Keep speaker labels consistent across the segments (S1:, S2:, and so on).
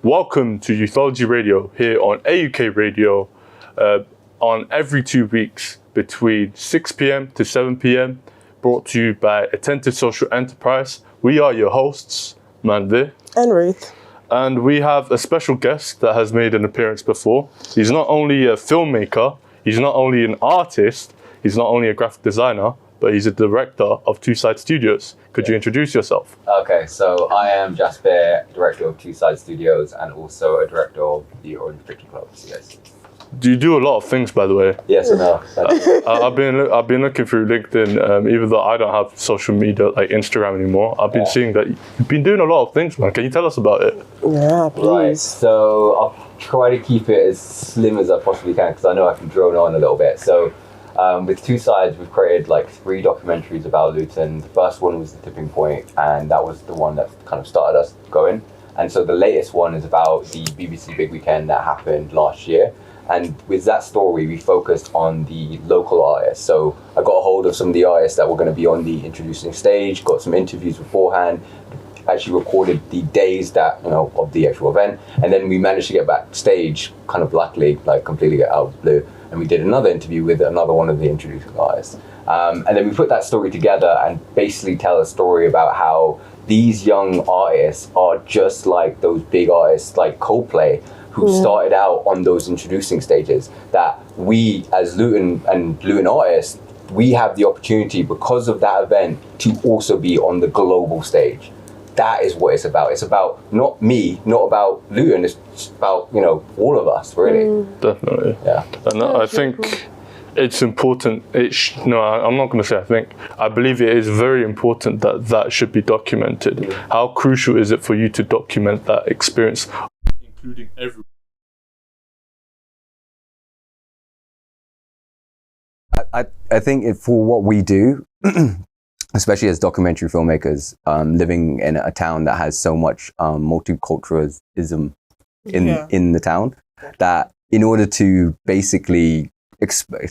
S1: Welcome to Youthology Radio here on AUK Radio on every 2 weeks between 6 p.m. to 7 p.m. brought to you by Attentive Social Enterprise. We are your hosts, Manvir
S2: and Ruth.
S1: And we have a special guest that has made an appearance before. He's not only a filmmaker, he's not only an artist, he's not only a graphic designer, but he's a director of Two Side Studios. Could you introduce yourself?
S3: Okay, so I am Jasbir, director of Two Side Studios and also a director of the Orange Picture Club. Yes.
S1: Do you do a lot of things, by the way?
S3: Yes and no.
S1: I've been looking through LinkedIn, even though I don't have social media like Instagram anymore. I've been seeing that you've been doing a lot of things, man. Can you tell us about it?
S2: Yeah, please.
S3: Right, so I'll try to keep it as slim as I possibly can because I know I can drone on a little bit. So with Two Sides, we've created like 3 documentaries about Luton. The first one was The Tipping Point, and that was the one that kind of started us going. And so the latest one is about the BBC Big Weekend that happened last year. And with that story, we focused on the local artists. So I got a hold of some of the artists that were going to be on the introducing stage, got some interviews beforehand, actually recorded the days that, of the actual event. And then we managed to get backstage kind of luckily, like completely out of the blue. And we did another interview with another one of the introducing artists. And then we put that story together and basically tell a story about how these young artists are just like those big artists like Coldplay, who started out on those introducing stages, that we as Luton and Luton artists, we have the opportunity because of that event to also be on the global stage. That is what it's about. It's about not me, not about Luton, it's about, all of us, really.
S1: Definitely.
S3: Yeah.
S1: And I think it's important. I'm not going to say I think. I believe it is very important that should be documented. How crucial is it for you to document that experience? Including everyone.
S4: I think for what we do, especially as documentary filmmakers, living in a town that has so much multiculturalism in the town, that in order to basically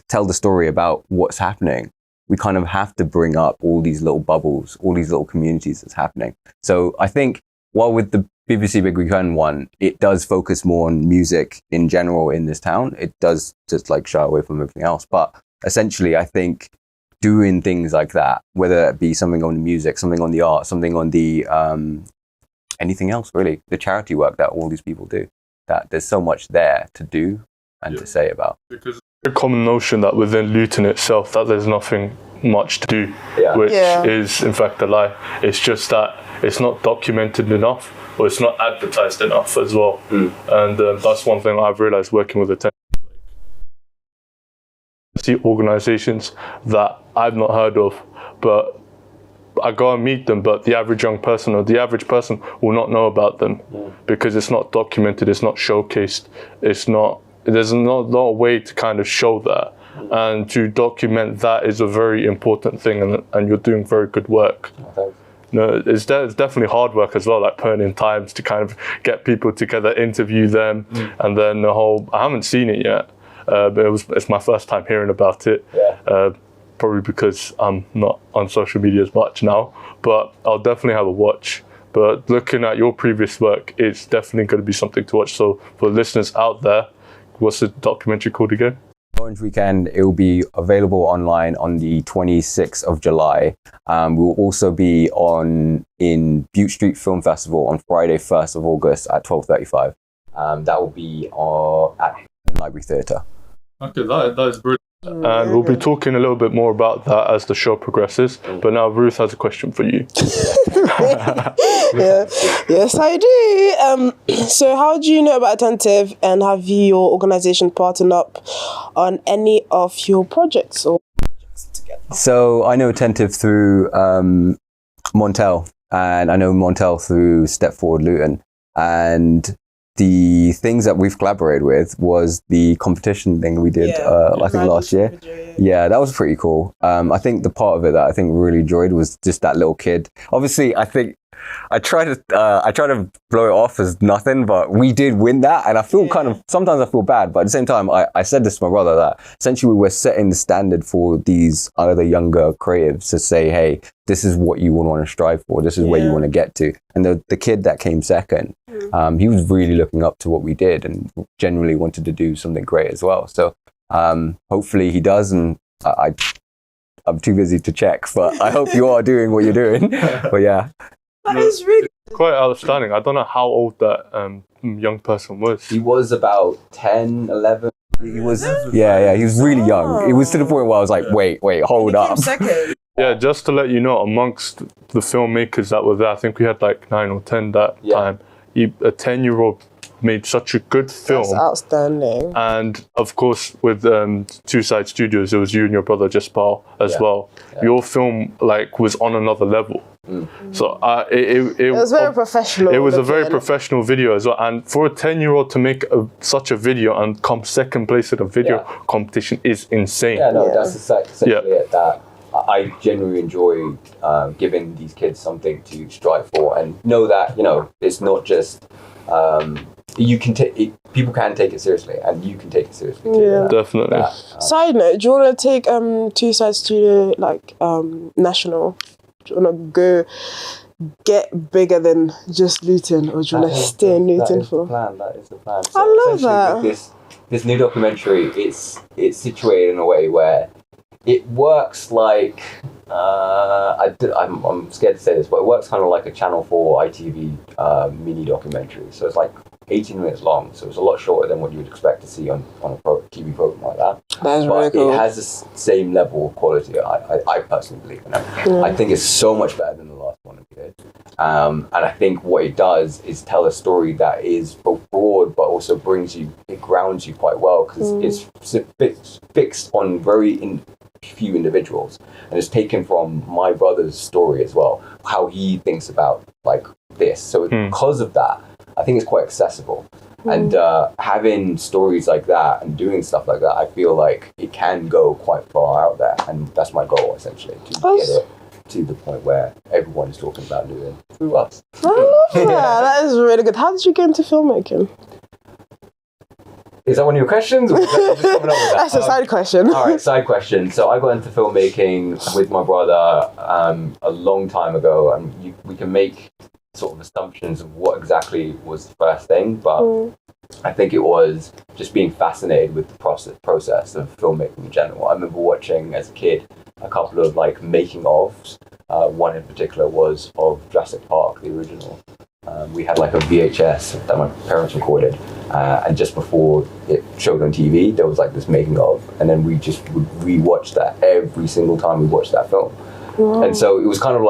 S4: tell the story about what's happening, we kind of have to bring up all these little bubbles, all these little communities that's happening. So I think while with the BBC Big Weekend one, it does focus more on music in general in this town. It does just like shy away from everything else. But essentially, I think doing things like that, whether it be something on the music, something on the art, something on the anything else really, the charity work that all these people do, that there's so much there to do and to say about.
S1: Because it's a common notion that within Luton itself that there's nothing much to do, which is in fact a lie. It's just that it's not documented enough, or it's not advertised enough as well. And that's one thing I've realized working with Attentive. See organizations that I've not heard of, but I go and meet them, but the average young person or the average person will not know about them because it's not documented, it's not showcased, there's not a way to kind of show that. And to document that is a very important thing, and you're doing very good work. It's definitely hard work as well, like putting in times to kind of get people together, interview them, and then I haven't seen it yet, but it's my first time hearing about it, probably because I'm not on social media as much now, but I'll definitely have a watch. But looking at your previous work, it's definitely going to be something to watch. So for listeners out there, what's the documentary called again?
S4: Orange Weekend, it will be available online on the 26th of July. We will also be in Butte Street Film Festival on Friday, 1st of August at 12:35. That will be at Library Theatre. Okay,
S1: that is brilliant. And we'll be talking a little bit more about that as the show progresses. But now Ruth has a question for you.
S2: Yes, I do. So how do you know about Attentive, and have your organisation partnered up on any of your projects or projects together?
S4: So I know Attentive through Montel, and I know Montel through Step Forward Luton. And the things that we've collaborated with was the competition thing we did, I think last year. Yeah, that was pretty cool. I think the part of it that I think we really enjoyed was just that little kid. Obviously, I think I try to blow it off as nothing, but we did win that, and I feel sometimes I feel bad, but at the same time, I said this to my brother that essentially we're setting the standard for these other younger creatives to say, hey, this is what you want to strive for, this is where you want to get to. And the kid that came second, he was really looking up to what we did and genuinely wanted to do something great as well. So hopefully he does, and I'm too busy to check, but I hope you are doing what you're doing. But yeah.
S2: That is really
S1: quite outstanding. I don't know how old that young person was.
S3: He was about 10, 11.
S4: He was, he was really young. It was to the point where I was like, wait, hold up.
S2: second.
S1: Yeah, just to let you know, amongst the filmmakers that were there, I think we had like 9 or 10 that time. A 10-year-old made such a good film.
S2: That's outstanding.
S1: And of course, with Two Side Studios, it was you and your brother Jasbir as well. Yeah. Your film was on another level. So it
S2: was very professional.
S1: It was a very professional video as well. And for a 10-year-old to make such a video and come second place at a video competition is insane.
S3: Yeah, no, that's essentially it. That I genuinely enjoy giving these kids something to strive for, and know that it's not just. You can take people can take it seriously, and you can take it seriously too.
S1: Yeah, definitely.
S2: Side note: do you want to take Two Side Studio national? Do you want to go get bigger than just Luton, or do you want to stay in Luton for?
S3: That is the plan. So
S2: I love that.
S3: This new documentary, it's situated in a way where it works like I'm scared to say this, but it works kind of like a Channel 4 ITV mini documentary. So it's like 18 minutes long, so it's a lot shorter than what you would expect to see on a TV program like that.
S2: That's really cool.
S3: It has the same level of quality, I personally believe in it. I think it's so much better than the last one we did. And I think what it does is tell a story that is both broad, but also it grounds you quite well, because it's fixed on few individuals, and it's taken from my brother's story as well, how he thinks about this. So because of that, I think it's quite accessible. And having stories like that and doing stuff like that, I feel like it can go quite far out there, and that's my goal essentially, to get it to the point where everyone is talking about doing through us.
S2: I love that. That is really good. How did you get into filmmaking?
S3: Is that one of your questions? Or is that just coming up with that?
S2: That's a side question.
S3: All right, side question. So I got into filmmaking with my brother a long time ago, and we can make sort of assumptions of what exactly was the first thing, but I think it was just being fascinated with the process of filmmaking in general. I remember watching as a kid a couple of making ofs. One in particular was of Jurassic Park, the original. We had a VHS that my parents recorded, and just before it showed on TV, there was this making of, and then we just would rewatch that every single time we watched that film. Wow. And so it was kind of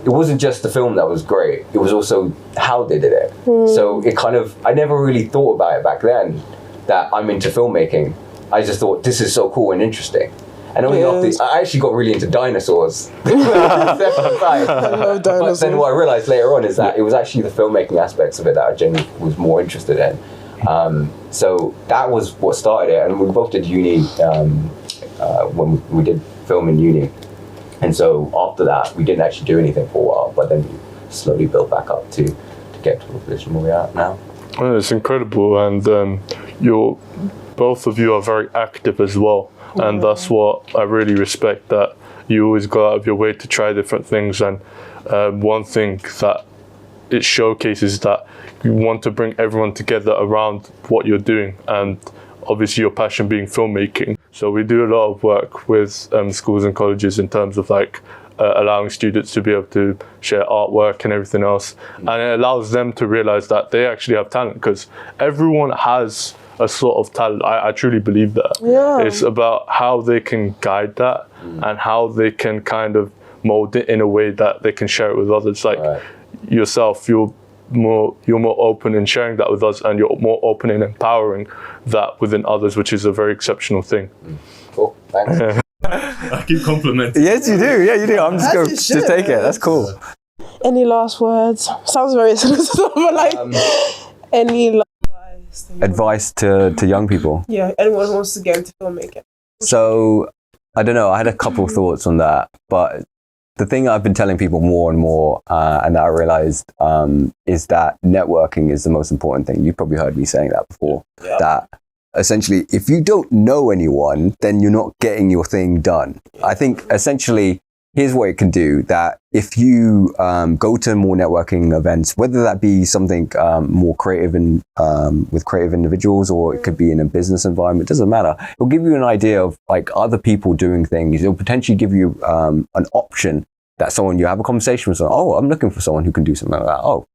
S3: it wasn't just the film that was great, it was also how they did it. So it I never really thought about it back then that I'm into filmmaking. I just thought this is so cool and interesting. And only after I actually got really into dinosaurs. I love dinosaurs. But then what I realized later on is that it was actually the filmmaking aspects of it that I genuinely was more interested in. So that was what started it, and we both did uni when we did film in uni. And so after that, we didn't actually do anything for a while, but then we slowly built back up to get to the position where we are now.
S1: Well, it's incredible, and both of you are very active as well. And that's what I really respect, that you always go out of your way to try different things. And one thing that it showcases that you want to bring everyone together around what you're doing, and obviously your passion being filmmaking. So we do a lot of work with schools and colleges in terms of allowing students to be able to share artwork and everything else. And it allows them to realize that they actually have talent, because everyone has a sort of talent. I truly believe that. Yeah. It's about how they can guide that and how they can kind of mold it in a way that they can share it with others. Yourself, you're more open in sharing that with us, and you're more open in empowering that within others, which is a very exceptional thing.
S3: Cool, thanks.
S1: I keep complimenting.
S4: Yes, you do. Yeah, you do. I'm just going to take it. That's cool.
S2: Any last words? Sounds very sinister, but any
S4: advice to young people?
S2: Yeah, anyone who wants to get into filmmaking.
S4: So, I don't know. I had a couple of thoughts on that, but the thing I've been telling people more and more, and that I realized, is that networking is the most important thing. You've probably heard me saying that before. Yeah. That essentially, if you don't know anyone, then you're not getting your thing done. I think essentially, here's what it can do, that if you go to more networking events, whether that be something more creative and with creative individuals, or it could be in a business environment, doesn't matter. It'll give you an idea of like other people doing things. It'll potentially give you an option that someone, you have a conversation with someone, oh, I'm looking for someone who can do something like that. Oh,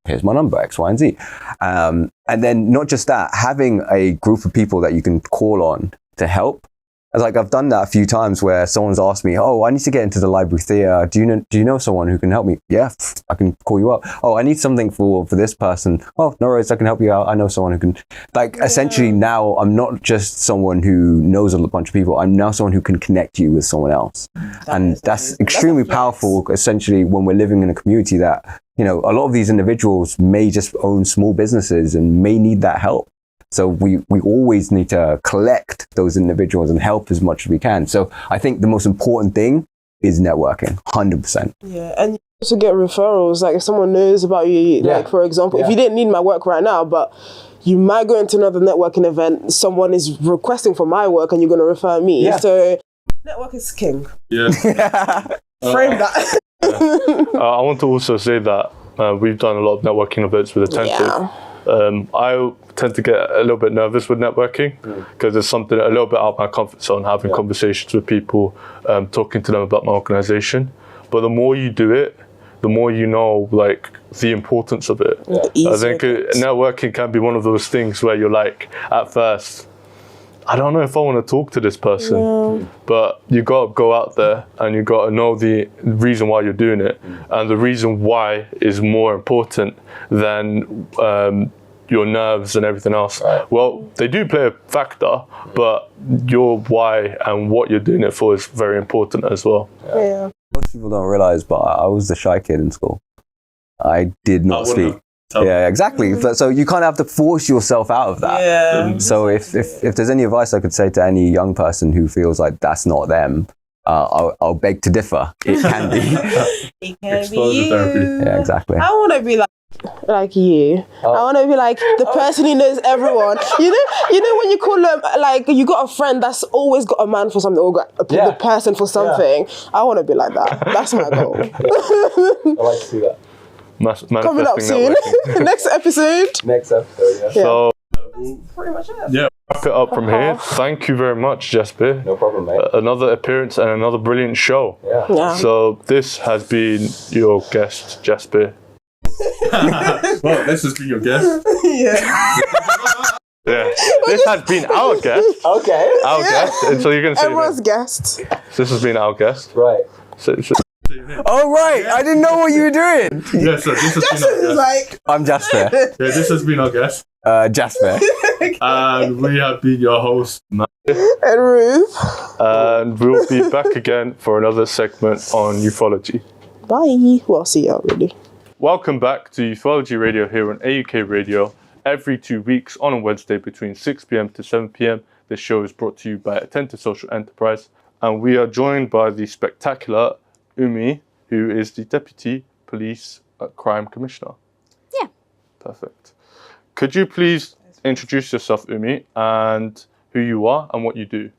S4: here's my number, X, Y, and Z. And then not just that, having a group of people that you can call on to help. It's like I've done that a few times where someone's asked me, oh, I need to get into the library theatre. Do you know someone who can help me? Yeah, I can call you up. Oh, I need something for this person. Oh, no worries, I can help you out. I know someone who can. Like, essentially now I'm not just someone who knows a bunch of people. I'm now someone who can connect you with someone else. That's extremely powerful, essentially, when we're living in a community that, you know, a lot of these individuals may just own small businesses and may need that help. So we always need to collect those individuals and help as much as we can. So I think the most important thing is networking, 100%.
S2: Yeah, and you also get referrals. Like if someone knows about you, like for example, if you didn't need my work right now, but you might go into another networking event, someone is requesting for my work and you're going to refer me. Yeah. So network is king.
S1: Yeah.
S2: Frame that.
S1: I want to also say that we've done a lot of networking events with Attentive.
S2: Yeah.
S1: I tend to get a little bit nervous with networking because it's something a little bit out of my comfort zone, having conversations with people, talking to them about my organization. But the more you do it, the more you know, like, the importance of it. Yeah. I think networking can be one of those things where you're like, at first, I don't know if I want to talk to this person, but you got to go out there and you got to know the reason why you're doing it. And the reason why is more important than your nerves and everything else. Right. Well, they do play a factor, but your why and what you're doing it for is very important as well.
S2: Yeah.
S4: Most people don't realize, but I was the shy kid in school. I did not speak. Yeah, exactly. So you kind of have to force yourself out of that.
S2: Yeah.
S4: So if there's any advice I could say to any young person who feels like that's not them, I'll beg to differ. It can be.
S2: It can be you.
S1: Therapy.
S4: Yeah, exactly.
S2: I want to be like you. I want to be like the person who knows everyone. You know when you call them, like, you got a friend that's always got a man for something or got the person for something. I want to be like that. That's my goal.
S3: I like to see that.
S2: Coming up soon. Next episode.
S3: Yeah.
S1: So
S2: pretty much it.
S1: Yeah, wrap it up from here. Thank you very much, Jasbir.
S3: No problem, mate.
S1: Another appearance and another brilliant show.
S2: Yeah.
S1: So this has been your guest, Jasbir.
S5: Well, this has been your guest.
S2: Yeah.
S1: Yeah. This has been our guest.
S3: Okay.
S1: Our guest. And so you're going to say
S2: everyone's guest.
S1: This has been our guest.
S3: Right.
S1: So,
S4: Oh, right. I didn't know what you were doing.
S5: Yeah, so this has been our guest.
S2: Like,
S4: I'm Jasper.
S5: Yeah, this has been our guest.
S4: Jasper.
S5: And we have been your host, Matt.
S2: and Ruth.
S1: And we'll be back again for another segment on Youthology.
S2: Bye. Well, see y'all really.
S1: Welcome back to Youthology Radio here on AUK Radio. Every 2 weeks on a Wednesday between 6 p.m. to 7 p.m. This show is brought to you by Attentive Social Enterprise. And we are joined by the spectacular Umme, who is the Deputy Police Crime Commissioner.
S6: Yeah.
S1: Perfect. Could you please introduce yourself, Umme, and who you are and what you do?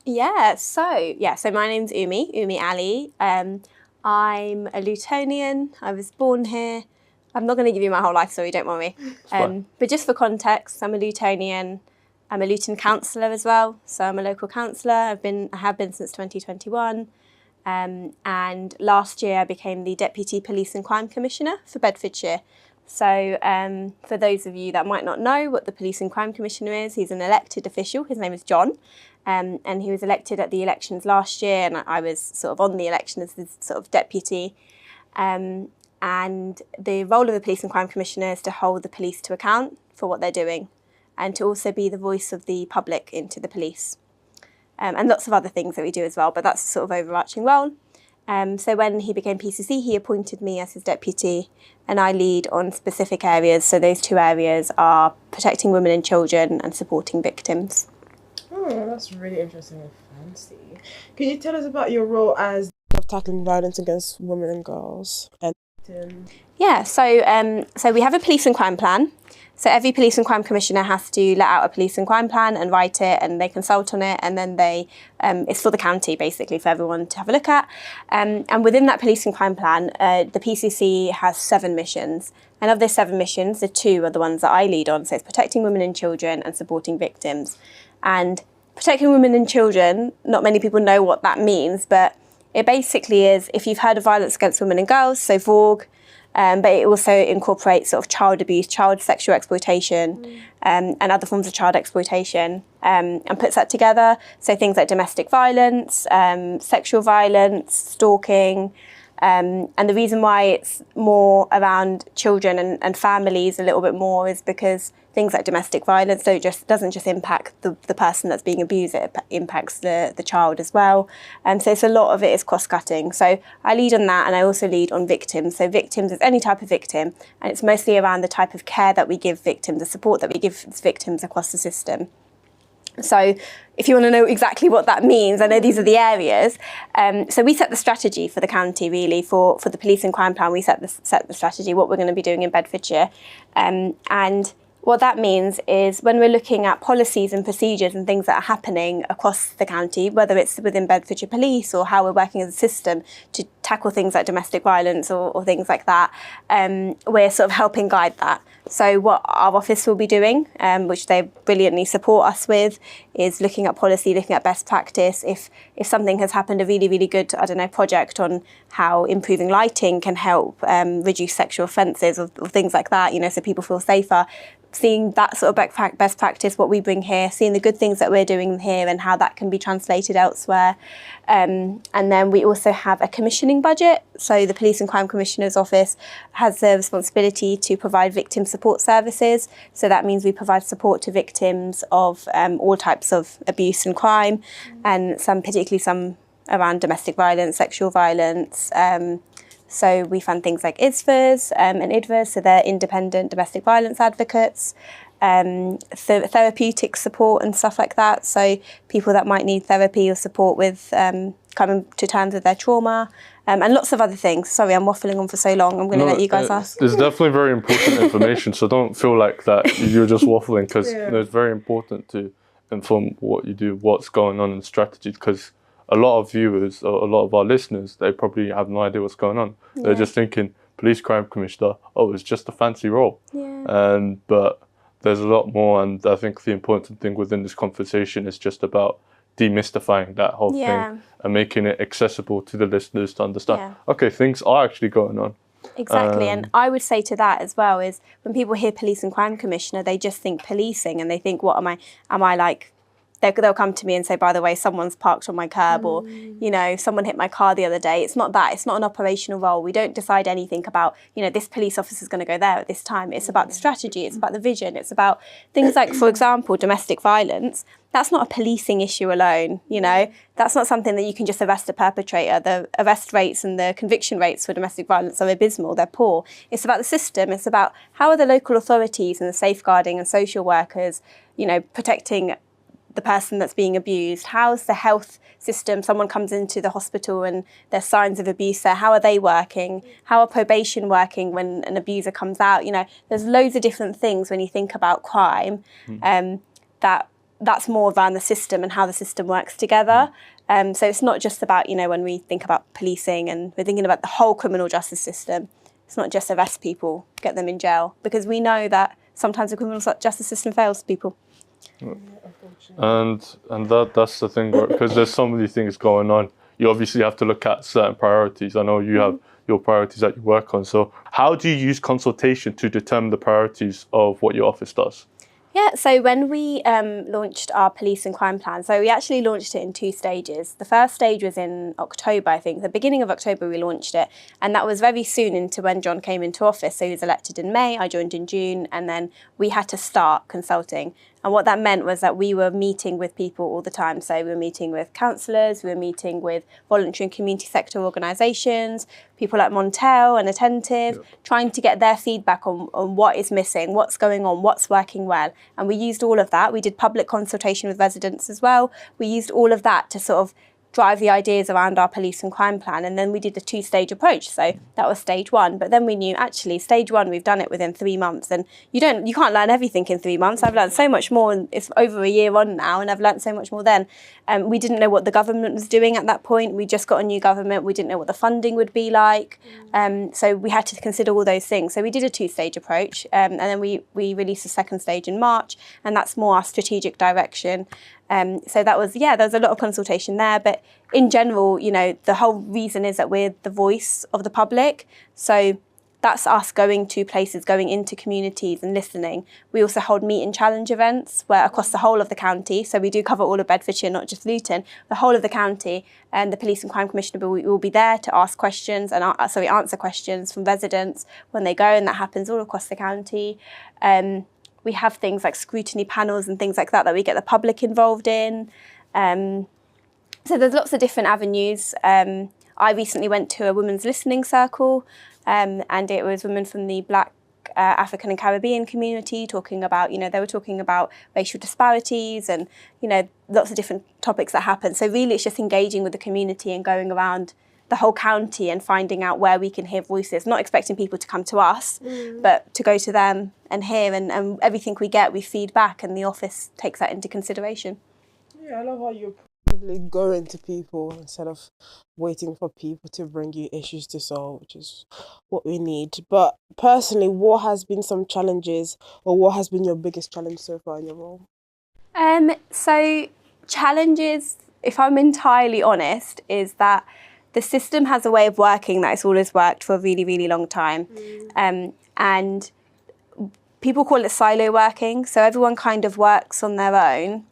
S6: Yeah, so my name's Umme Ali. I'm a Lutonian. I was born here. I'm not going to give you my whole life story, don't worry. But just for context, I'm a Lutonian. I'm a Luton councillor as well. So I'm a local councillor. I have been since 2021. And last year I became the Deputy Police and Crime Commissioner for Bedfordshire. So for those of you that might not know what the Police and Crime Commissioner is, he's an elected official. His name is John. And he was elected at the elections last year, and I was sort of on the election as the sort of deputy. And the role of the Police and Crime Commissioner is to hold the police to account for what they're doing and to also be the voice of the public into the police. And lots of other things that we do as well, but that's a sort of overarching role. So when he became PCC, he appointed me as his deputy, and I lead on specific areas. So those two areas are protecting women and children and supporting victims.
S2: Oh, that's really interesting and fancy. Can you tell us about your role as tackling violence against women and girls?
S6: Yeah, so we have a police and crime plan. So every police and crime commissioner has to let out a police and crime plan and write it, and they consult on it, and then it's for the county basically for everyone to have a look at. And within that police and crime plan, the PCC has 7 missions. And of those 7 missions, the 2 are the ones that I lead on. So it's protecting women and children and supporting victims. And protecting women and children, not many people know what that means, but it basically is, if you've heard of violence against women and girls, so VAUG, but it also incorporates sort of child abuse, child sexual exploitation, and other forms of child exploitation, and puts that together. So things like domestic violence, sexual violence, stalking, and the reason why it's more around children and families a little bit more is because things like domestic violence doesn't just impact the person that's being abused, it impacts the child as well. So it's a lot of it is cross-cutting. So I lead on that, and I also lead on victims. So victims is any type of victim, and it's mostly around the type of care that we give victims, the support that we give victims across the system. So if you want to know exactly what that means, I know these are the areas. So we set the strategy for the county, really, for the police and crime plan. We set the strategy, what we're going to be doing in Bedfordshire. And what that means is when we're looking at policies and procedures and things that are happening across the county, whether it's within Bedfordshire Police or how we're working as a system to tackle things like domestic violence or things like that, we're sort of helping guide that. So what our office will be doing, which they brilliantly support us with, is looking at policy, looking at best practice. If something has happened, a really, really good, project on how improving lighting can help reduce sexual offences or things like that, so people feel safer. Seeing that sort of best practice, what we bring here, seeing the good things that we're doing here and how that can be translated elsewhere. And then we also have a commissioning budget. So the Police and Crime Commissioner's Office has the responsibility to provide victim support services. So that means we provide support to victims of all types of abuse and crime, and particularly some around domestic violence, sexual violence. So we fund things like ISVAs and IDVAs, so they're independent domestic violence advocates, therapeutic support and stuff like that. So people that might need therapy or support with coming to terms with their trauma, and lots of other things. Sorry, I'm waffling on for so long. I'm going to let you guys ask.
S1: It's definitely very important information, so don't feel like that you're just waffling, because it's very important to inform what you do, what's going on in strategy, because a lot of viewers, or a lot of our listeners, they probably have no idea what's going on. Yeah. They're just thinking, police crime commissioner, it's just a fancy role. Yeah. But there's a lot more, and I think the important thing within this conversation is just about demystifying that whole thing and making it accessible to the listeners to understand, okay, things are actually going on.
S6: Exactly, and I would say to that as well is when people hear police and crime commissioner, they just think policing, and they think, what am I like? They'll come to me and say, by the way, someone's parked on my curb, or, someone hit my car the other day. It's not that. It's not an operational role. We don't decide anything about, this police officer is going to go there at this time. It's about the strategy. It's about the vision. It's about things like, for example, domestic violence. That's not a policing issue alone, That's not something that you can just arrest a perpetrator. The arrest rates and the conviction rates for domestic violence are abysmal. They're poor. It's about the system. It's about how are the local authorities and the safeguarding and social workers, protecting the person that's being abused. How's the health system? Someone comes into the hospital and there's signs of abuse there. How are they working? How are probation working when an abuser comes out? There's loads of different things when you think about crime, that's more around the system and how the system works together. So it's not just about, when we think about policing and we're thinking about the whole criminal justice system, it's not just arrest people, get them in jail, because we know that sometimes the criminal justice system fails people.
S1: And that's the thing, because there's so many things going on. You obviously have to look at certain priorities. I know you have your priorities that you work on. So how do you use consultation to determine the priorities of what your office does?
S6: Yeah, so when we launched our police and crime plan, so we actually launched it in 2 stages. The first stage was in October, I think. The beginning of October we launched it, and that was very soon into when John came into office. So he was elected in May, I joined in June, and then we had to start consulting. And what that meant was that we were meeting with people all the time. So we were meeting with councillors, we were meeting with voluntary and community sector organisations, people like Montel and Attentive, trying to get their feedback on what is missing, what's going on, what's working well. And we used all of that. We did public consultation with residents as well. We used all of that to sort of drive the ideas around our police and crime plan. And then we did a 2-stage approach. So that was stage 1. But then we knew, actually, stage 1, we've done it within 3 months. And you can't learn everything in 3 months. I've learned so much more, and it's over a year on now, and I've learned so much more then. We didn't know what the government was doing at that point. We just got a new government. We didn't know what the funding would be like. So we had to consider all those things. So we did a 2-stage approach, and then we released the 2nd stage in March, and that's more our strategic direction. So that was, there was a lot of consultation there. But in general, the whole reason is that we're the voice of the public. So that's us going to places, going into communities and listening. We also hold meet and challenge events where across the whole of the county. So we do cover all of Bedfordshire, not just Luton, the whole of the county. And the Police and Crime Commissioner will be there to ask questions and answer questions from residents when they go, and that happens all across the county. We have things like scrutiny panels and things like that we get the public involved in. So there's lots of different avenues. I recently went to a women's listening circle, and it was women from the Black, African and Caribbean community talking about, they were talking about racial disparities and, lots of different topics that happen. So really it's just engaging with the community and going around the whole county and finding out where we can hear voices, not expecting people to come to us, but to go to them and hear, and everything we get, we feed back, and the office takes that into consideration.
S2: Yeah, I love how you're proactively going to people instead of waiting for people to bring you issues to solve, which is what we need. But personally, what has been some challenges, or what has been your biggest challenge so far in your role?
S6: So challenges, if I'm entirely honest, is that the system has a way of working that it's always worked for a really, really long time. And people call it silo working. So everyone kind of works on their own,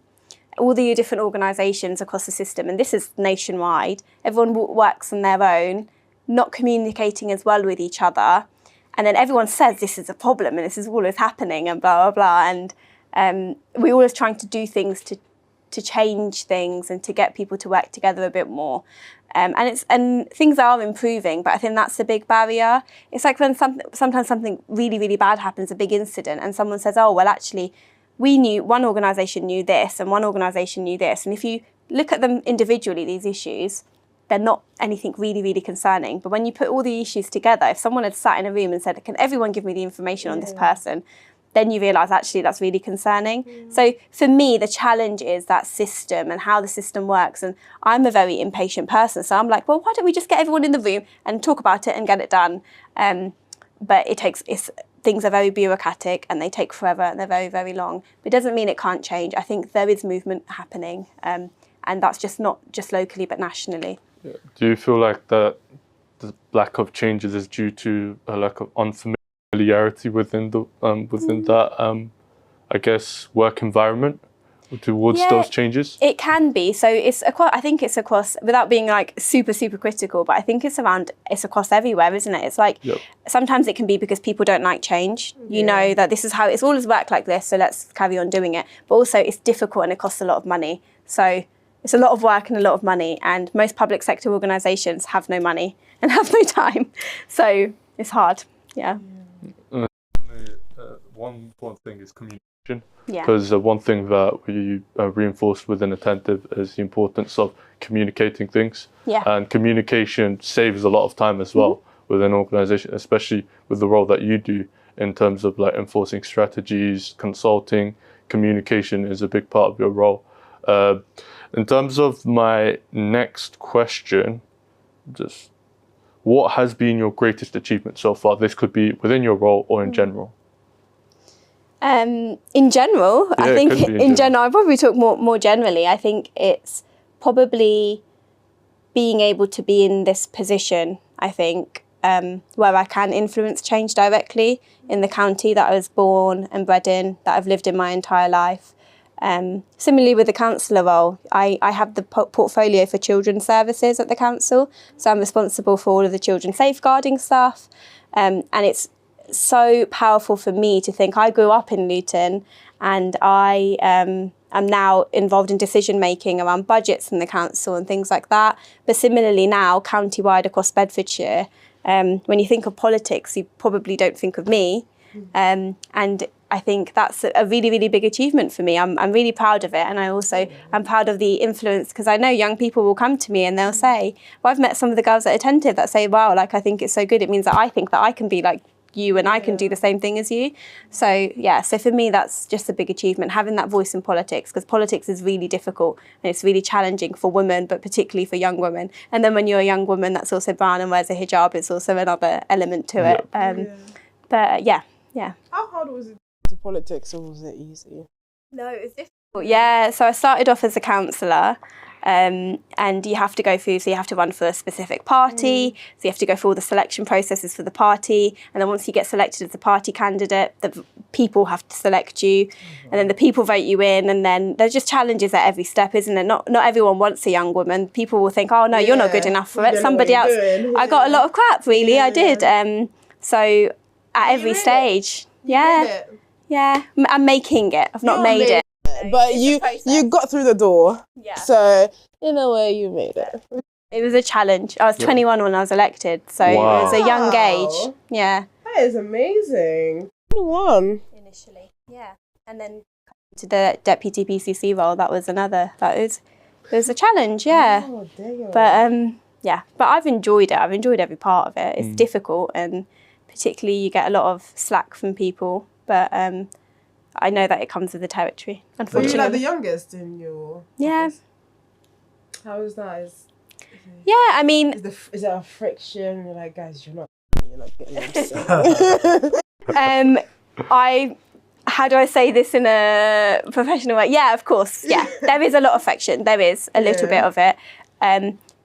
S6: all the different organisations across the system, and this is nationwide. Everyone works on their own, not communicating as well with each other. And then everyone says this is a problem and this is always happening and blah, blah, blah. And we're always trying to do things to change things and to get people to work together a bit more. And things are improving, but I think that's the big barrier. It's like when sometimes something really, really bad happens, a big incident, and someone says, oh, well, actually, one organisation knew this and one organisation knew this. And if you look at them individually, these issues, they're not anything really, really concerning. But when you put all the issues together, if someone had sat in a room and said, can everyone give me the information on this person? Then you realise, actually, that's really concerning. So for me, the challenge is that system and how the system works. And I'm a very impatient person. So I'm like, well, why don't we just get everyone in the room and talk about it and get it done? But things are very bureaucratic and they take forever and they're very, very long. But it doesn't mean it can't change. I think there is movement happening. And that's just not just locally, but nationally.
S1: Yeah. Do you feel like that the lack of changes is due to a lack of familiarity within that, I guess, work environment towards those changes?
S6: It can be. So I think it's across, without being like super, super critical, but I think it's across everywhere, isn't it? It's like, sometimes it can be because people don't like change. You know that this is how it's always worked like this, so let's carry on doing it. But also it's difficult and it costs a lot of money. So it's a lot of work and a lot of money, and most public sector organisations have no money and have no time. So it's hard,
S1: One important thing is communication.
S6: Yeah.
S1: Because one thing that we reinforced within Attentive is the importance of communicating things.
S6: Yeah.
S1: And communication saves a lot of time as well within an organisation, especially with the role that you do in terms of like enforcing strategies, consulting. Communication is a big part of your role. In terms of my next question, just what has been your greatest achievement so far? This could be within your role or in general.
S6: In general, I think in general, I'll probably talk more generally. I think it's probably being able to be in this position, I think, where I can influence change directly in the county that I was born and bred in, that I've lived in my entire life. Similarly with the councillor role, I have the portfolio for children's services at the council. So I'm responsible for all of the children's safeguarding stuff. And it's so powerful for me to think I grew up in Luton and I am now involved in decision making around budgets in the council and things like that. But similarly now, county-wide across Bedfordshire, when you think of politics, you probably don't think of me. And I think that's a really, really big achievement for me. I'm really proud of it. And I'm proud of the influence, because I know young people will come to me and they'll say, well, I've met some of the girls at Attentive that say, wow, like, I think it's so good. It means that I think that I can be like you and I can do the same thing as you. So yeah, so for me, that's just a big achievement, having that voice in politics, because politics is really difficult and it's really challenging for women, but particularly for young women. And then when you're a young woman that's also brown and wears a hijab, it's also another element to it. But yeah.
S2: How hard was it to politics, or was it easy?
S6: No, it was difficult. Yeah, so I started off as a councillor, and you have to go through, so you have to run for a specific party, so you have to go through all the selection processes for the party, and then once you get selected as a party candidate, the people have to select you, and then the people vote you in, and then there's just challenges at every step, isn't it? Not everyone wants a young woman. People will think, oh no, you're not good enough for it, somebody else. I got a lot of crap, really, I did. So at every stage, I'm making it. I've not made it.
S2: But you got through the door. Yeah. So in a way, you made it.
S6: It was a challenge. I was 21 when I was elected, so it was a young age. Yeah.
S2: That is amazing. 21
S6: initially. Yeah, and then to the deputy PCC role. That was it was a challenge. Yeah. Oh, damn. But I've enjoyed it. I've enjoyed every part of it. It's difficult, and particularly you get a lot of slack from people, but I know that it comes with the territory, unfortunately.
S2: Were you like the youngest in your office? How is that?
S6: I mean...
S2: Is there a friction? You're like, guys, you're not getting upset.
S6: How do I say this in a professional way? Yeah, of course, yeah. There is a lot of friction. There is a little bit of it.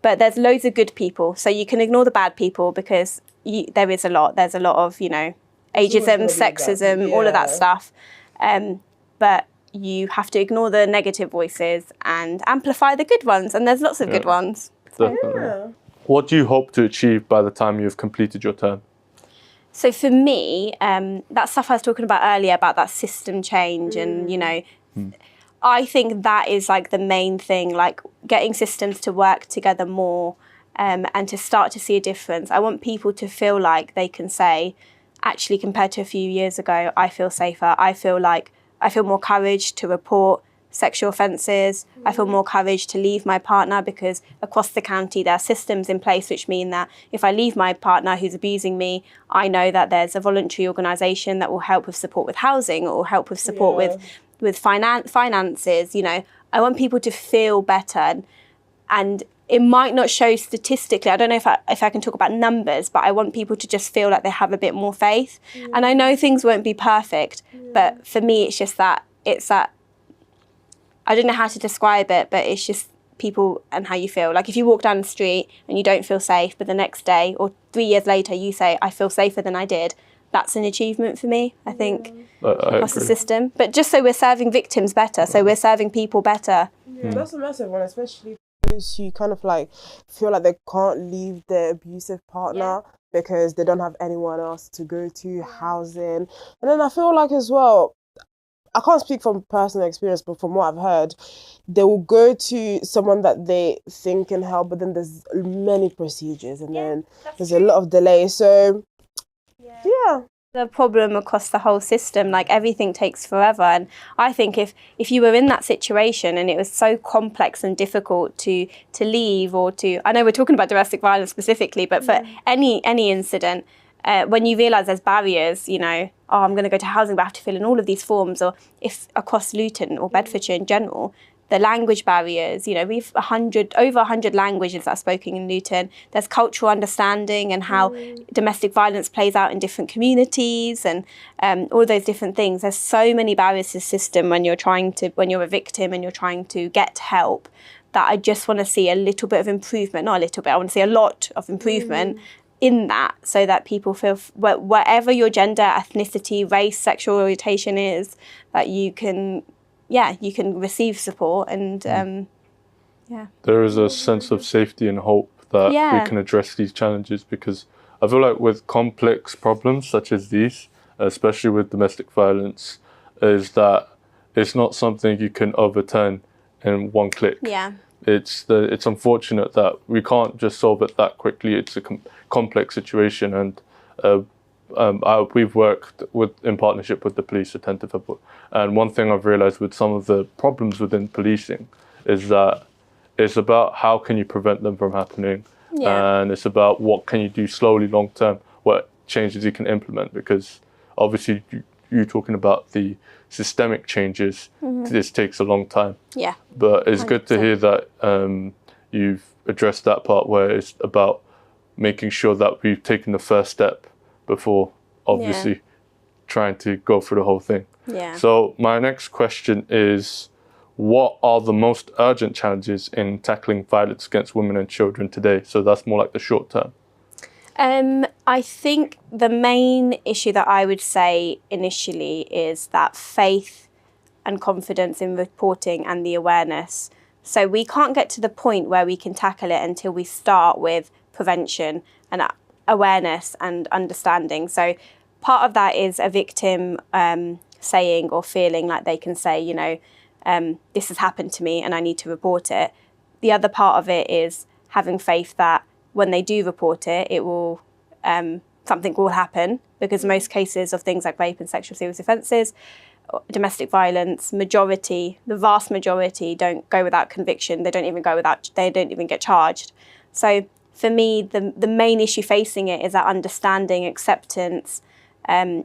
S6: But there's loads of good people. So you can ignore the bad people, because there is a lot. There's a lot of, ageism, sexism, all of that stuff. But you have to ignore the negative voices and amplify the good ones. And there's lots of good ones.
S1: Definitely. Yeah. What do you hope to achieve by the time you've completed your term?
S6: So for me, that stuff I was talking about earlier, about that system change and, I think that is like the main thing, like getting systems to work together more and to start to see a difference. I want people to feel like they can say, actually, compared to a few years ago, I feel safer. I feel more courage to report sexual offences. I feel more courage to leave my partner, because across the county there are systems in place which mean that if I leave my partner who's abusing me, I know that there's a voluntary organisation that will help with support with housing or help with support with finances. I want people to feel better, and it might not show statistically. I don't know if I can talk about numbers, but I want people to just feel like they have a bit more faith. And I know things won't be perfect, but for me, it's just that I don't know how to describe it, but it's just people and how you feel. Like if you walk down the street and you don't feel safe, but the next day or 3 years later you say, I feel safer than I did, that's an achievement for me, I think, across the system. But just so we're serving victims better, so we're serving people better.
S2: Yeah, that's a massive one, especially those who kind of like feel like they can't leave their abusive partner because they don't have anyone else to go to, housing. And then I feel like as well, I can't speak from personal experience, but from what I've heard, they will go to someone that they think can help, but then there's many procedures and then there's a lot of delay. So,
S6: the problem across the whole system, like everything takes forever. And I think if you were in that situation and it was so complex and difficult to leave or to, I know we're talking about domestic violence specifically, but for any incident, when you realise there's barriers, I'm going to go to housing, but I have to fill in all of these forms, or if across Luton or Bedfordshire in general, the language barriers, we've over 100 languages that are spoken in Luton. There's cultural understanding and how domestic violence plays out in different communities and all those different things. There's so many barriers to the system when you're a victim and you're trying to get help, that I just want to see a little bit of improvement, not a little bit, I want to see a lot of improvement in that, so that people feel, whatever your gender, ethnicity, race, sexual orientation is, that you can receive support and
S1: there is a sense of safety and hope that we can address these challenges, because I feel like with complex problems such as these, especially with domestic violence, is that it's not something you can overturn in one click. It's unfortunate that we can't just solve it that quickly. It's a complex situation, and we've worked in partnership with the police attentive hub, and one thing I've realised with some of the problems within policing is that it's about how can you prevent them from happening, and it's about what can you do slowly, long term, what changes you can implement, because obviously you talking about the systemic changes, this takes a long time.
S6: Yeah.
S1: But it's
S6: 100%.
S1: good to hear that you've addressed that part where it's about making sure that we've taken the first step before obviously trying to go through the whole thing.
S6: Yeah.
S1: So my next question is, what are the most urgent challenges in tackling violence against women and children today? So that's more like the short term.
S6: I think the main issue that I would say initially is that faith and confidence in reporting and the awareness. So we can't get to the point where we can tackle it until we start with prevention and awareness and understanding. So part of that is a victim saying or feeling like they can say, you know, this has happened to me and I need to report it. The other part of it is having faith that when they do report it, it will something will happen, because most cases of things like rape and sexual serious offences, domestic violence, the vast majority don't go without conviction. They don't even get charged. So for me, the main issue facing it is that understanding, acceptance, and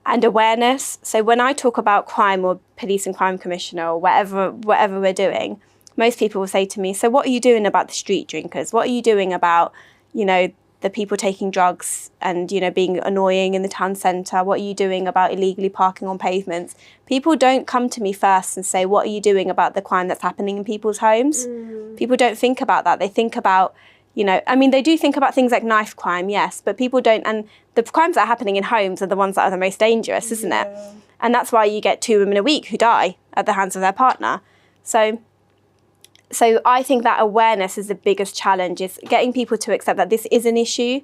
S6: awareness. So when I talk about crime or police and crime commissioner or whatever we're doing, most people will say to me, so what are you doing about the street drinkers? What are you doing about, you know, the people taking drugs and, you know, being annoying in the town centre? What are you doing about illegally parking on pavements? People don't come to me first and say, what are you doing about the crime that's happening in people's homes? People don't think about that. They think about, you know, I mean, they do think about things like knife crime, yes, but people don't. And the crimes that are happening in homes are the ones that are the most dangerous, isn't it? And that's why you get 2 women a week who die at the hands of their partner. So I think that awareness is the biggest challenge, is getting people to accept that this is an issue.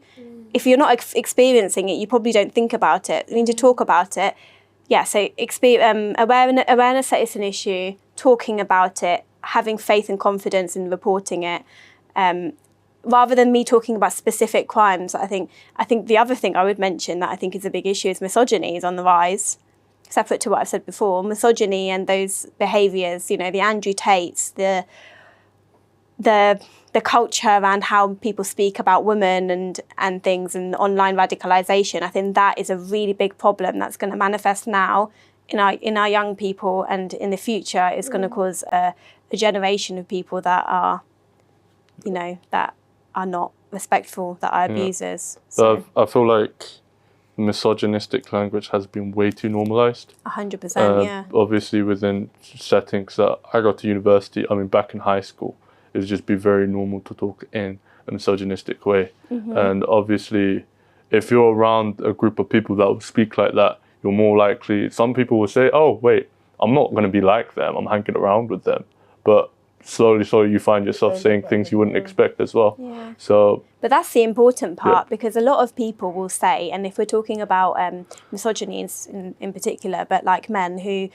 S6: If you're not experiencing it, you probably don't think about it. You need to talk about it. Yeah, so awareness that it's an issue, talking about it, having faith and confidence in reporting it. Rather than me talking about specific crimes, I think the other thing I would mention that I think is a big issue is misogyny is on the rise. Separate to what I've said before, misogyny and those behaviours, you know, the Andrew Tates, the culture around how people speak about women and things, and online radicalisation. I think that is a really big problem that's going to manifest now in our young people, and in the future is going to cause a generation of people that are, you know, that are not respectful, that are abusers.
S1: So I feel like misogynistic language has been way too normalised.
S6: 100%, yeah.
S1: Obviously within settings that I got to university, I mean back in high school, it would just be very normal to talk in a misogynistic way. And obviously if you're around a group of people that will speak like that, you're more likely, some people will say, oh wait, I'm not going to be like them, I'm hanging around with them. But slowly you find yourself saying things you wouldn't expect as well.
S6: Yeah.
S1: So,
S6: but that's the important part, because a lot of people will say, and if we're talking about misogyny in particular, but like men who,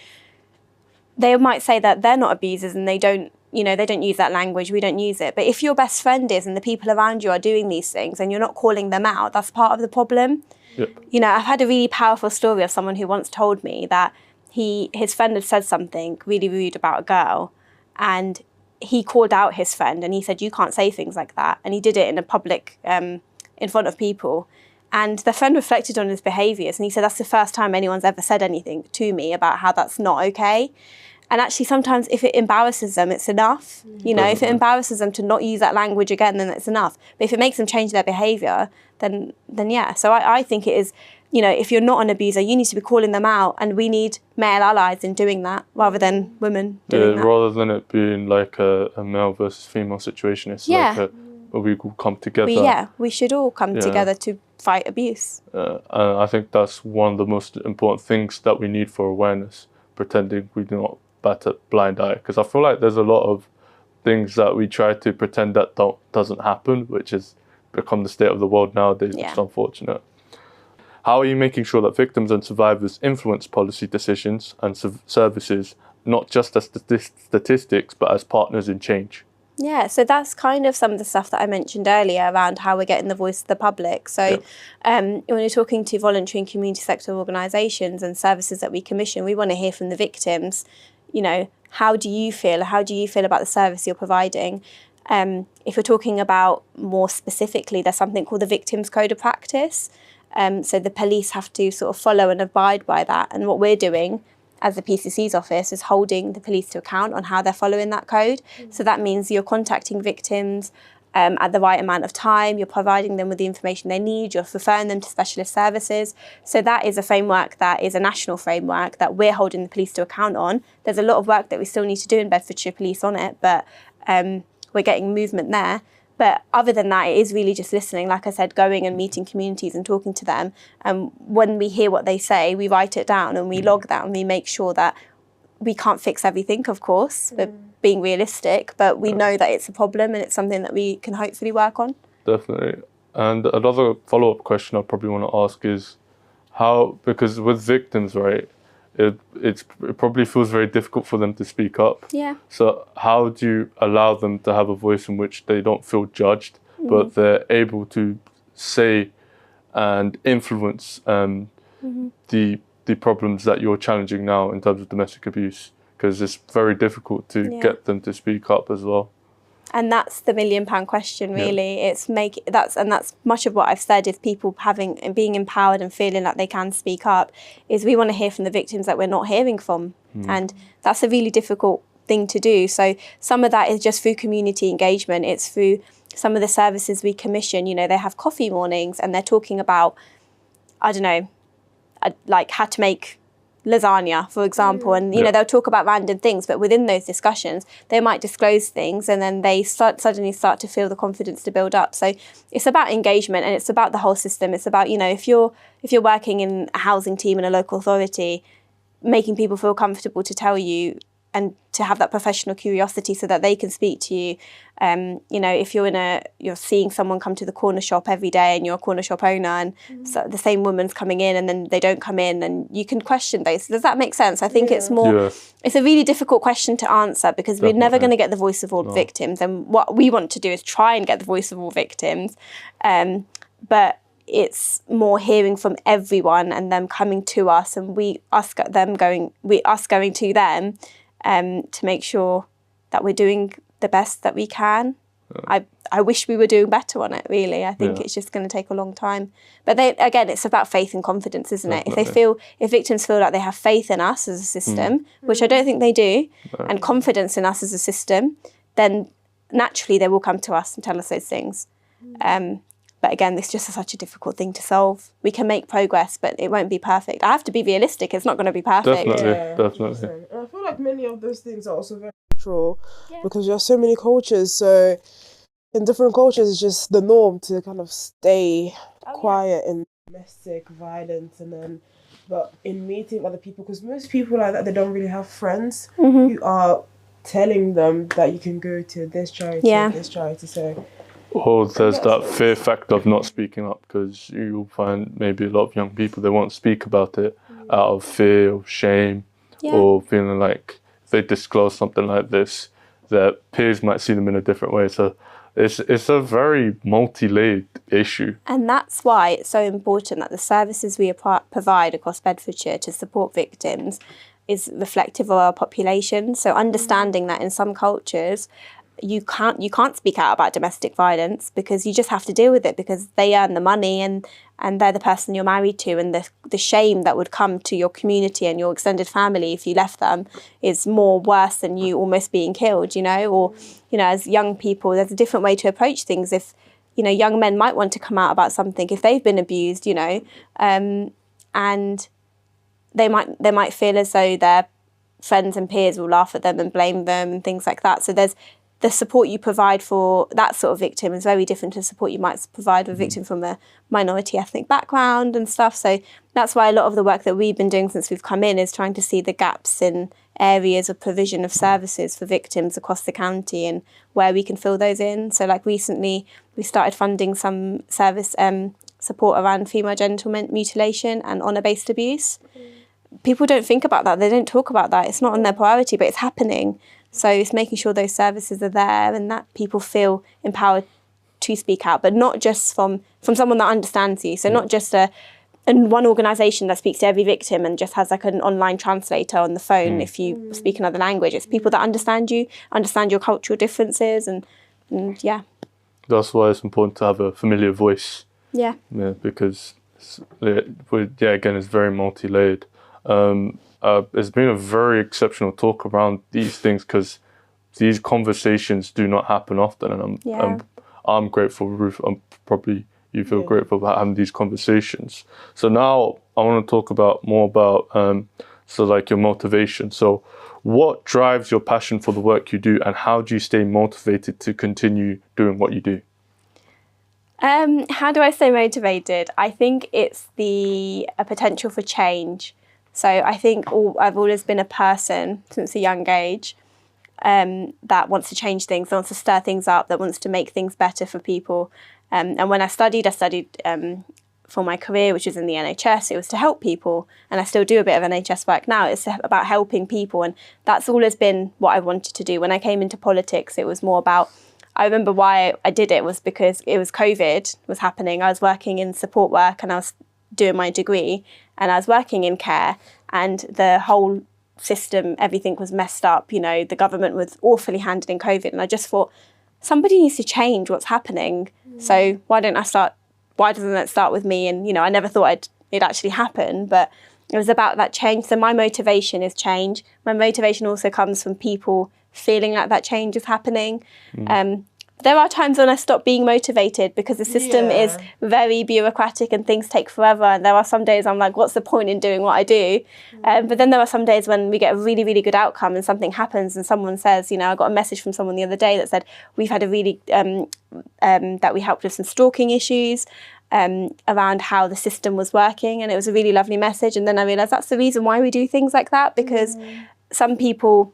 S6: they might say that they're not abusers and they don't use that language, we don't use it. But if your best friend is and the people around you are doing these things and you're not calling them out, that's part of the problem. You know, I've had a really powerful story of someone who once told me that his friend had said something really rude about a girl, and he called out his friend and he said, you can't say things like that. And he did it in a public, in front of people. And the friend reflected on his behaviours and he said, that's the first time anyone's ever said anything to me about how that's not okay. And actually sometimes if it embarrasses them, it's enough. You know, if it embarrasses them to not use that language again, then it's enough. But if it makes them change their behaviour, then yeah. So I think it is, you know, if you're not an abuser, you need to be calling them out, and we need male allies in doing that rather than women doing that.
S1: Rather than it being like a male versus female situation, it's like we will come together.
S6: We should all come together to fight abuse.
S1: And I think that's one of the most important things that we need for awareness, pretending we do not bat a blind eye. Because I feel like there's a lot of things that we try to pretend that doesn't happen, which has become the state of the world nowadays, which is unfortunate. How are you making sure that victims and survivors influence policy decisions and services, not just as statistics, but as partners in change?
S6: Yeah, so that's kind of some of the stuff that I mentioned earlier around how we're getting the voice of the public. So when you're talking to voluntary and community sector organisations and services that we commission, we want to hear from the victims, you know, how do you feel? How do you feel about the service you're providing? If we're talking about more specifically, there's something called the Victims Code of Practice. So the police have to sort of follow and abide by that. And what we're doing as the PCC's office is holding the police to account on how they're following that code. So that means you're contacting victims at the right amount of time, you're providing them with the information they need, you're referring them to specialist services. So that is a framework that is a national framework that we're holding the police to account on. There's a lot of work that we still need to do in Bedfordshire Police on it, but we're getting movement there. But other than that, it is really just listening, like I said, going and meeting communities and talking to them. And when we hear what they say, we write it down and we log that and we make sure that we can't fix everything, of course, but being realistic, but we know that it's a problem and it's something that we can hopefully work on.
S1: Definitely. And another follow-up question I probably want to ask is how, because with victims, right, it probably feels very difficult for them to speak up.
S6: Yeah.
S1: So how do you allow them to have a voice in which they don't feel judged, but they're able to say and influence the problems that you're challenging now in terms of domestic abuse? Because it's very difficult to get them to speak up as well.
S6: And that's the £1 million question, really. It's that's much of what I've said is people being empowered and feeling like they can speak up. Is we want to hear from the victims that we're not hearing from, and that's a really difficult thing to do. So some of that is just through community engagement. It's through some of the services we commission. You know, they have coffee mornings and they're talking about, I don't know, like how to make lasagna, for example, and you know they'll talk about random things, but within those discussions they might disclose things and then they suddenly start to feel the confidence to build up. So it's about engagement and it's about the whole system. It's about, you know, if you're working in a housing team in a local authority, making people feel comfortable to tell you and to have that professional curiosity so that they can speak to you. You know, if you're seeing someone come to the corner shop every day and you're a corner shop owner and so the same woman's coming in and then they don't come in and you can question those. Does that make sense? I think it's more, it's a really difficult question to answer because we're never going to get the voice of all victims. And what we want to do is try and get the voice of all victims. But it's more hearing from everyone and them coming to us and us going to them to make sure that we're doing the best that we can. I wish we were doing better on it, really. I think it's just going to take a long time. But again, it's about faith and confidence, isn't it? If victims feel like they have faith in us as a system, which I don't think they do, and confidence in us as a system, then naturally they will come to us and tell us those things. But again, it's just such a difficult thing to solve. We can make progress, but it won't be perfect. I have to be realistic. It's not going to be perfect.
S1: Definitely.
S2: And I feel like many of those things are also very cultural because there are so many cultures. So in different cultures, it's just the norm to kind of stay quiet in domestic violence but in meeting other people, because most people like that, they don't really have friends who are telling them that you can go to this charity and this charity. So
S1: or there's that fear factor of not speaking up, because you'll find maybe a lot of young people, they won't speak about it out of fear or shame or feeling like if they disclose something like this, their peers might see them in a different way. So it's a very multi-layered issue. And
S6: that's why it's so important that the services we provide across Bedfordshire to support victims is reflective of our population. So understanding that in some cultures, you can't speak out about domestic violence because you just have to deal with it because they earn the money and they're the person you're married to, and the shame that would come to your community and your extended family if you left them is more worse than you almost being killed, you know. Or, you know, as young people, there's a different way to approach things. If, you know, young men might want to come out about something if they've been abused, you know, and they might feel as though their friends and peers will laugh at them and blame them and things like that. So the support you provide for that sort of victim is very different to support you might provide for a victim from a minority ethnic background and stuff. So that's why a lot of the work that we've been doing since we've come in is trying to see the gaps in areas of provision of services for victims across the county and where we can fill those in. So like recently we started funding some service support around female genital mutilation and honour-based abuse. People don't think about that. They don't talk about that. It's not on their priority, but it's happening. So it's making sure those services are there and that people feel empowered to speak out, but not just from someone that understands you. So not just one organisation that speaks to every victim and just has like an online translator on the phone if you speak another language. It's people that understand you, understand your cultural differences, and yeah.
S1: That's why it's important to have a familiar voice.
S6: Yeah.
S1: Yeah, because again, it's very multi-layered. It's been a very exceptional talk around these things because these conversations do not happen often, and I'm grateful, Ruth. Probably you feel grateful about having these conversations. So now I want to talk more about so like your motivation. So what drives your passion for the work you do, and how do you stay motivated to continue doing what you do?
S6: How do I stay motivated? I think it's a potential for change. So I think I've always been a person since a young age that wants to change things, that wants to stir things up, that wants to make things better for people. And when I studied for my career, which is in the NHS, it was to help people. And I still do a bit of NHS work now. It's about helping people. And that's always been what I wanted to do. When I came into politics, it was more about, I remember why I did it was because it was COVID was happening. I was working in support work and I was doing my degree and I was working in care, and the whole system, everything was messed up. You know, the government was awfully handled in COVID. And I just thought, somebody needs to change what's happening. So why doesn't it start with me? And, you know, I never thought it'd actually happen, but it was about that change. So my motivation is change. My motivation also comes from people feeling like that change is happening. There are times when I stop being motivated because the system is very bureaucratic and things take forever. And there are some days I'm like, what's the point in doing what I do? But then there are some days when we get a really, really good outcome and something happens and someone says, you know, I got a message from someone the other day that said, we've had a really, that we helped with some stalking issues around how the system was working. And it was a really lovely message. And then I realised that's the reason why we do things like that, because some people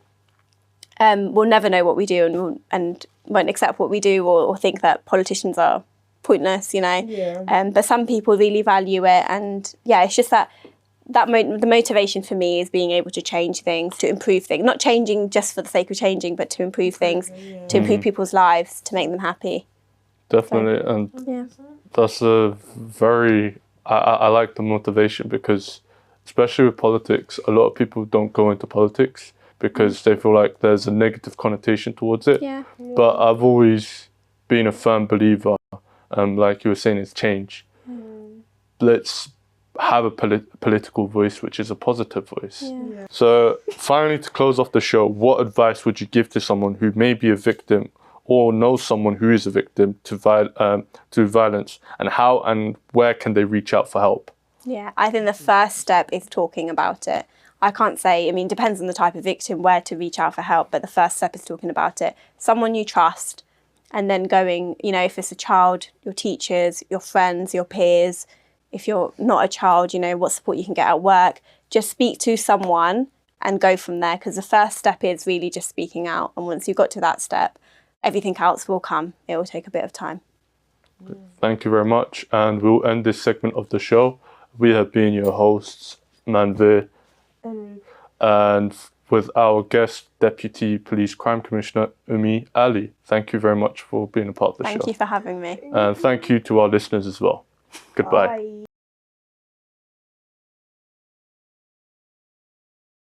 S6: will never know what we do and won't accept what we do or think that politicians are pointless, you know. But some people really value it, and it's just the motivation for me is being able to change things, to improve things, not changing just for the sake of changing, but to improve things, to improve people's lives, to make them happy.
S1: Definitely, and that's a very I like the motivation, because especially with politics, a lot of people don't go into politics because they feel like there's a negative connotation towards it. But I've always been a firm believer, like you were saying, it's change. Let's have a political voice, which is a positive voice. So finally, to close off the show, what advice would you give to someone who may be a victim or knows someone who is a victim to violence, and how and where can they reach out for help?
S6: I think the first step is talking about it. I can't say, it depends on the type of victim, where to reach out for help, but the first step is talking about it. Someone you trust, and then going, you know, if it's a child, your teachers, your friends, your peers. If you're not a child, you know, what support you can get at work. Just speak to someone and go from there, because the first step is really just speaking out. And once you've got to that step, everything else will come. It will take a bit of time.
S1: Thank you very much. And we'll end this segment of the show. We have been your hosts, Manvir, and with our guest, Deputy Police Crime Commissioner Umme Ali. Thank you very much for being a part of the show.
S6: Thank you for having me.
S1: And thank you to our listeners as well. Goodbye.
S6: Bye.